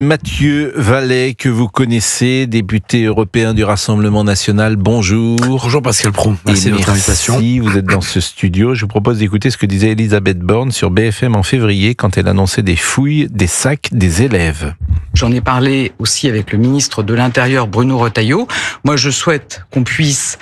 Mathieu Vallet, que vous connaissez, député européen du Rassemblement national, bonjour. Bonjour Pascal Praud, merci de votre invitation. Merci, vous êtes dans ce studio. Je vous propose d'écouter ce que disait Elisabeth Borne sur BFM en février quand elle annonçait des fouilles des sacs des élèves. J'en ai parlé aussi avec le ministre de l'Intérieur, Bruno Retailleau. Moi, je souhaite qu'on puisse,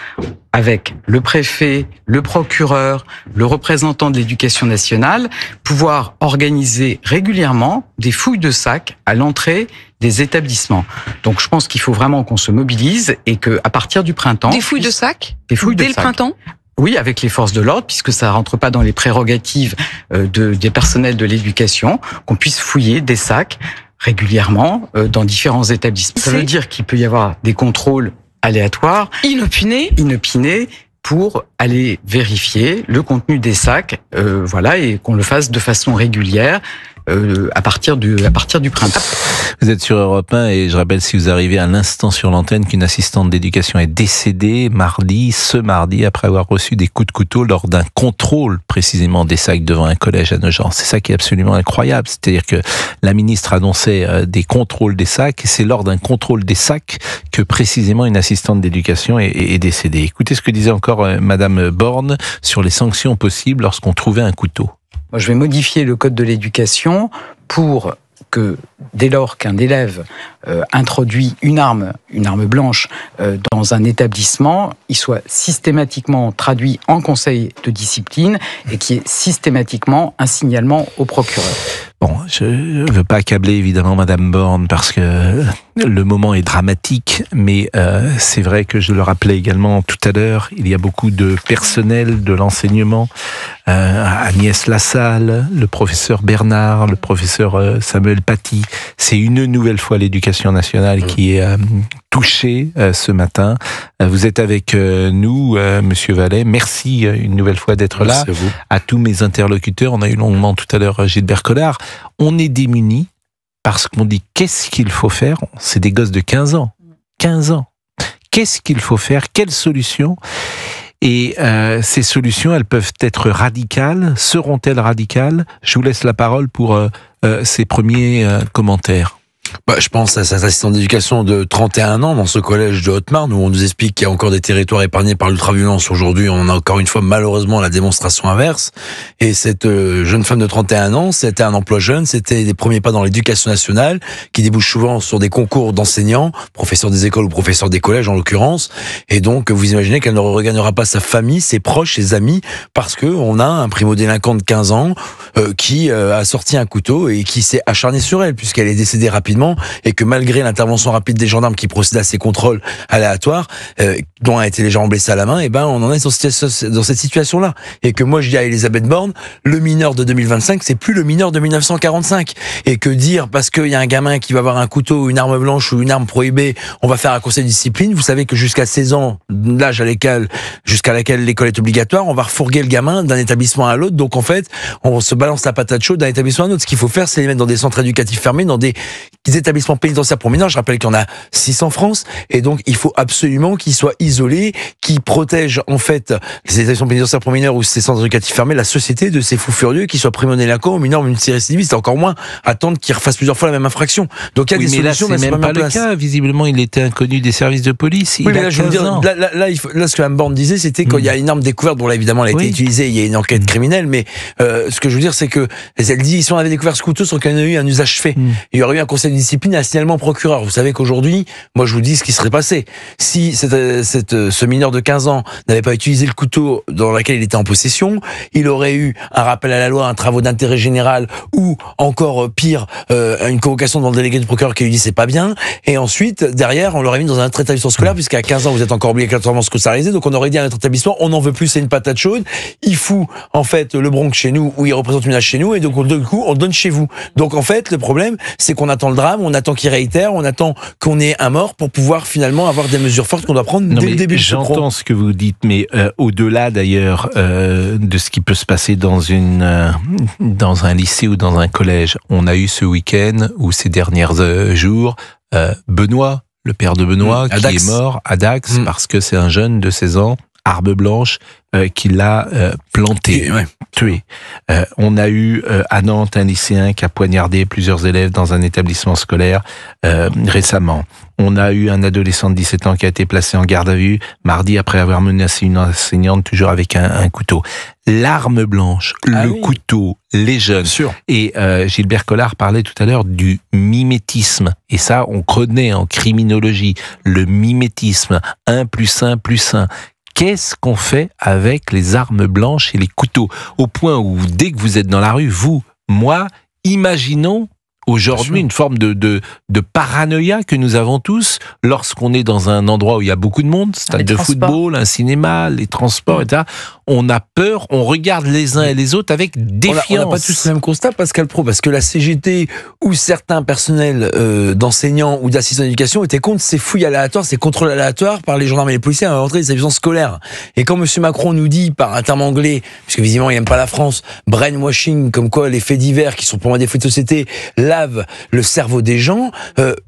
avec le préfet, le procureur, le représentant de l'Éducation nationale, pouvoir organiser régulièrement des fouilles de sacs à l'entrée des établissements. Donc, je pense qu'il faut vraiment qu'on se mobilise et que, à partir du printemps... Des fouilles de sacs? Des fouilles dès de le sacs. printemps? Oui, avec les forces de l'ordre, puisque ça rentre pas dans les prérogatives des personnels de l'éducation, qu'on puisse fouiller des sacs régulièrement dans différents établissements. Ça veut dire qu'il peut y avoir des contrôles aléatoires, inopinés, pour aller vérifier le contenu des sacs, et qu'on le fasse de façon régulière. À partir du printemps. Vous êtes sur Europe 1 et je rappelle, si vous arrivez à l'instant sur l'antenne, qu'une assistante d'éducation est décédée ce mardi, après avoir reçu des coups de couteau lors d'un contrôle précisément des sacs devant un collège à Nogent. C'est ça qui est absolument incroyable. C'est-à-dire que la ministre annonçait des contrôles des sacs et c'est lors d'un contrôle des sacs que précisément une assistante d'éducation est décédée. Écoutez ce que disait encore Madame Borne sur les sanctions possibles lorsqu'on trouvait un couteau. Moi, je vais modifier le code de l'éducation pour que dès lors qu'un élève introduit une arme blanche dans un établissement, il soit systématiquement traduit en conseil de discipline et qu'il y ait systématiquement un signalement au procureur. Bon, je ne veux pas accabler évidemment Madame Borne parce que le moment est dramatique, mais c'est vrai que je le rappelais également tout à l'heure, il y a beaucoup de personnel de l'enseignement, Agnès Lassalle, le professeur Bernard, le professeur Samuel Paty. C'est une nouvelle fois l'éducation nationale qui est touchée ce matin. Vous êtes avec nous, Monsieur Vallet. Merci une nouvelle fois d'être là. À tous mes interlocuteurs, on a eu longuement tout à l'heure Gilbert Collard. On est démunis parce qu'on dit qu'est-ce qu'il faut faire? C'est des gosses de 15 ans. 15 ans. Qu'est-ce qu'il faut faire? Quelle solution? Et ces solutions, elles peuvent être radicales. Seront-elles radicales? Je vous laisse la parole pour ces premiers commentaires. Je pense à cette assistante d'éducation de 31 ans dans ce collège de Haute-Marne où on nous explique qu'il y a encore des territoires épargnés par l'ultraviolence. Aujourd'hui, on a encore une fois malheureusement la démonstration inverse. Et cette jeune femme de 31 ans, c'était un emploi jeune, c'était des premiers pas dans l'éducation nationale qui débouchent souvent sur des concours d'enseignants, professeurs des écoles ou professeurs des collèges en l'occurrence. Et donc, vous imaginez qu'elle ne regagnera pas sa famille, ses proches, ses amis, parce que on a un primo-délinquant de 15 ans qui a sorti un couteau et qui s'est acharné sur elle puisqu'elle est décédée rapidement. Et que malgré l'intervention rapide des gendarmes qui procèdent à ces contrôles aléatoires, dont a été légèrement blessé à la main, on en est dans cette situation-là. Et que moi je dis à Elisabeth Borne, le mineur de 2025, c'est plus le mineur de 1945. Et que dire, parce qu'il y a un gamin qui va avoir un couteau, ou une arme blanche ou une arme prohibée, on va faire un conseil de discipline. Vous savez que jusqu'à 16 ans, l'âge jusqu'à laquelle l'école est obligatoire, on va refourguer le gamin d'un établissement à l'autre. Donc en fait, on se balance la patate chaude d'un établissement à un autre. Ce qu'il faut faire, c'est les mettre dans des centres éducatifs fermés, dans des établissements pénitentiaires pour mineurs. Je rappelle qu'il y en a 6 en France, et donc il faut absolument qu'ils soient isolés, qu'ils protègent en fait les établissements pénitentiaires pour mineurs ou ces centres éducatifs fermés, la société de ces fous furieux qui soient primo-délinquants ou mineurs ou multirécidivistes, encore moins attendre qu'ils refassent plusieurs fois la même infraction. Donc il y a des solutions, mais c'est même pas le cas. Visiblement, il était inconnu des services de police. Oui, mais là, je veux dire, là, ce que Mme Borne disait, c'était qu'il y a une arme découverte. Bon, là, évidemment, elle a été utilisée. Il y a une enquête criminelle, mais ce que je veux dire, c'est que elle dit, si on avait découvert ce couteau sans qu'il y en ait eu un usage fait, il y aurait eu un conseil de discipline et un signalement procureur. Vous savez qu'aujourd'hui, moi je vous dis ce qui serait passé. Si ce mineur de 15 ans n'avait pas utilisé le couteau dans lequel il était en possession, il aurait eu un rappel à la loi, un travaux d'intérêt général ou encore pire, une convocation devant le délégué du procureur qui lui dit c'est pas bien. Et ensuite, derrière, on l'aurait mis dans un autre établissement scolaire puisqu'à 15 ans vous êtes encore obligatoirement scolarisé. Donc on aurait dit à notre établissement, on n'en veut plus, c'est une patate chaude. Il fout en fait le Bronx chez nous ou il représente une âge chez nous et donc du coup on le donne chez vous. Donc en fait le problème c'est qu'on attend le drame, on attend qu'il réitère, on attend qu'on ait un mort pour pouvoir finalement avoir des mesures fortes qu'on doit prendre dès le début. J'entends ce que vous dites, mais au-delà d'ailleurs de ce qui peut se passer dans un lycée ou dans un collège, on a eu ce week-end ou ces derniers jours Benoît, le père de Benoît, qui est mort à Dax parce que c'est un jeune de 16 ans arme blanche qui l'a planté, tué. On a eu à Nantes un lycéen qui a poignardé plusieurs élèves dans un établissement scolaire récemment. On a eu un adolescent de 17 ans qui a été placé en garde à vue mardi après avoir menacé une enseignante, toujours avec un couteau. L'arme blanche, couteau, les jeunes. Sûr. Et Gilbert Collard parlait tout à l'heure du mimétisme. Et ça, on connaît en criminologie le mimétisme. 1 + 1 + 1. Qu'est-ce qu'on fait avec les armes blanches et les couteaux? Au point où, dès que vous êtes dans la rue, vous, moi, imaginons aujourd'hui une forme de paranoïa que nous avons tous lorsqu'on est dans un endroit où il y a beaucoup de monde, stade de football, un cinéma, les transports, etc. On a peur, on regarde les uns et les autres avec défiance. On n'a pas tous le même constat, Pascal Praud, parce que la CGT ou certains personnels d'enseignants ou d'assistants d'éducation étaient contre ces fouilles aléatoires, ces contrôles aléatoires par les gendarmes et les policiers à l'entrée des établissements scolaires. Et quand M. Macron nous dit, par un terme anglais, puisque visiblement il n'aime pas la France, brainwashing, comme quoi les faits divers, qui sont pour moi des faits de société, lavent le cerveau des gens,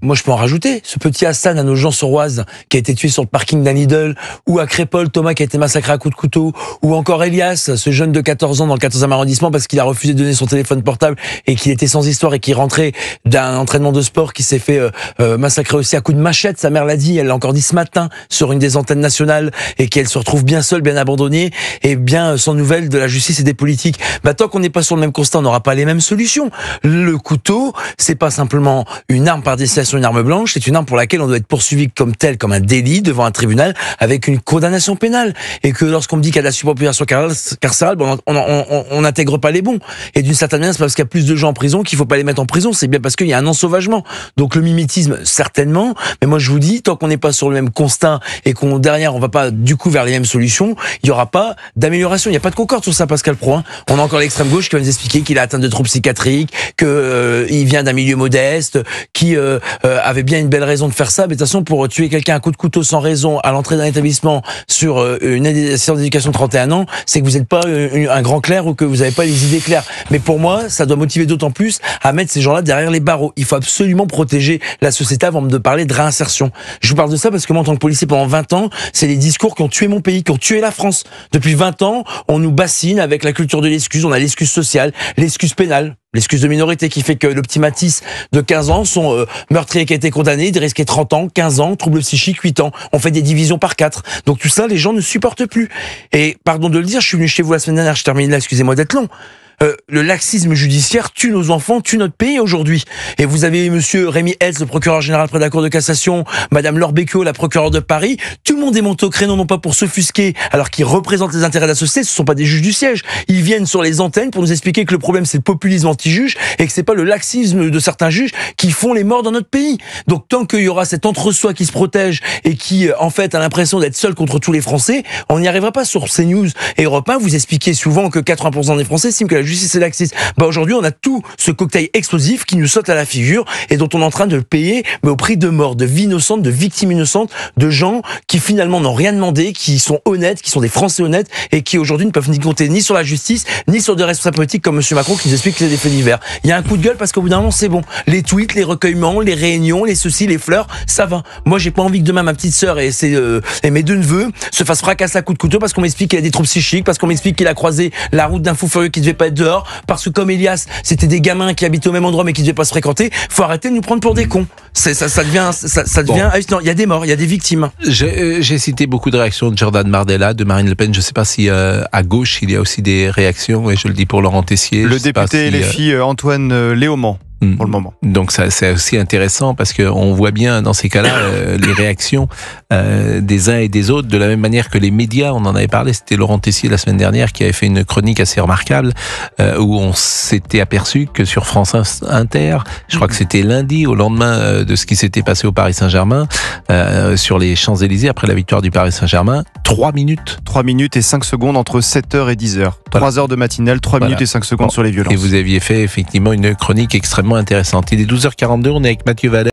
moi je peux en rajouter. Ce petit Hassan à Nogent-sur-Oise qui a été tué sur le parking d'un Lidl, ou à Crépol, Thomas qui a été massacré à coups de couteau, ou encore Elias, ce jeune de 14 ans dans le 14e arrondissement parce qu'il a refusé de donner son téléphone portable et qu'il était sans histoire et qu'il rentrait d'un entraînement de sport, qui s'est fait massacrer aussi à coups de machette. Sa mère l'a dit, elle l'a encore dit ce matin sur une des antennes nationales, et qu'elle se retrouve bien seule, bien abandonnée et bien sans nouvelles de la justice et des politiques. Tant qu'on n'est pas sur le même constat, on n'aura pas les mêmes solutions. Le couteau, c'est pas simplement une arme par destination, une arme blanche, c'est une arme pour laquelle on doit être poursuivi comme tel, comme un délit devant un tribunal avec une condamnation pénale. Et que lorsqu'on me dit qu'il y a de la surpopulation carcérale, on n'intègre pas les bons. Et d'une certaine manière, c'est pas parce qu'il y a plus de gens en prison qu'il faut pas les mettre en prison, c'est bien parce qu'il y a un ensauvagement. Donc le mimétisme, certainement, mais moi je vous dis, tant qu'on n'est pas sur le même constat et qu'on derrière on va pas du coup vers les mêmes solutions, il y aura pas d'amélioration. Il y a pas de concorde sur ça, Pascal Praud. On a encore l'extrême gauche qui va nous expliquer qu'il a atteint de troubles psychiatriques, que il vient d'un milieu modeste, qui avait bien une belle raison de faire ça. Mais de toute façon, pour tuer quelqu'un à coup de couteau sans raison à l'entrée d'un établissement sur une assistante d'éducation de 31 ans, c'est que vous n'êtes pas un grand clerc ou que vous n'avez pas les idées claires. Mais pour moi, ça doit motiver d'autant plus à mettre ces gens-là derrière les barreaux. Il faut absolument protéger la société avant de parler de réinsertion. Je vous parle de ça parce que moi, en tant que policier, pendant 20 ans, c'est les discours qui ont tué mon pays, qui ont tué la France. Depuis 20 ans, on nous bassine avec la culture de l'excuse. On a l'excuse sociale, l'excuse pénale, l'excuse de minorité qui fait que le petit Matisse de 15 ans, son meurtrier qui a été condamné, il risquait 30 ans, 15 ans, trouble psychique, 8 ans. On fait des divisions par 4. Donc tout ça, les gens ne supportent plus. Et pardon de le dire, je suis venu chez vous la semaine dernière, je termine là, excusez-moi d'être long. Le laxisme judiciaire tue nos enfants, tue notre pays aujourd'hui. Et vous avez monsieur Rémi Hetz, le procureur général près de la Cour de cassation, madame Laure Becquio, la procureure de Paris. Tout le monde est monté au créneau, non pas pour s'offusquer, alors qu'ils représentent les intérêts de la société, ce ne sont pas des juges du siège. Ils viennent sur les antennes pour nous expliquer que le problème c'est le populisme anti-juge et que c'est pas le laxisme de certains juges qui font les morts dans notre pays. Donc tant qu'il y aura cet entre-soi qui se protège et qui, en fait, a l'impression d'être seul contre tous les Français, on n'y arrivera pas. Sur CNews et Europe 1, vous expliquez souvent que 80% des Français estiment que la justice est laxiste. Aujourd'hui, on a tout ce cocktail explosif qui nous saute à la figure et dont on est en train de le payer, mais au prix de morts, de vies innocentes, de victimes innocentes, de gens qui finalement n'ont rien demandé, qui sont honnêtes, qui sont des Français honnêtes et qui aujourd'hui ne peuvent ni compter ni sur la justice, ni sur des responsables politiques comme M. Macron qui nous explique que c'est des faits divers. Il y a un coup de gueule parce qu'au bout d'un moment, c'est bon. Les tweets, les recueillements, les réunions, les ceci, les fleurs, ça va. Moi, j'ai pas envie que demain ma petite sœur et mes deux neveux se fassent fracasser à coups de couteau parce qu'on m'explique qu'il a des troubles psychiques, parce qu'on m'explique qu'il a croisé la route d'un fou furieux qui devait pas être dehors, parce que comme Elias, c'était des gamins qui habitaient au même endroit mais qui devaient pas se fréquenter. Faut arrêter de nous prendre pour des cons. Ça devient. Non, il y a des morts, il y a des victimes. J'ai cité beaucoup de réactions de Jordan Bardella, de Marine Le Pen. Je sais pas si à gauche il y a aussi des réactions, et je le dis pour Laurent Tessier. Le député LFI Antoine Léaumont. Pour le moment. Donc ça, c'est aussi intéressant parce que on voit bien dans ces cas-là les réactions des uns et des autres, de la même manière que les médias. On en avait parlé, c'était Laurent Tessier la semaine dernière qui avait fait une chronique assez remarquable où on s'était aperçu que sur France Inter, je crois que c'était lundi, au lendemain de ce qui s'était passé au Paris Saint-Germain, sur les Champs-Élysées après la victoire du Paris Saint-Germain, 3 minutes. 3 minutes et 5 secondes entre 7h et 10h. 3 heures de matinale, 3 minutes et 5 secondes sur les violences. Et vous aviez fait effectivement une chronique extrêmement intéressante. Il est 12h42, on est avec Mathieu Vallet.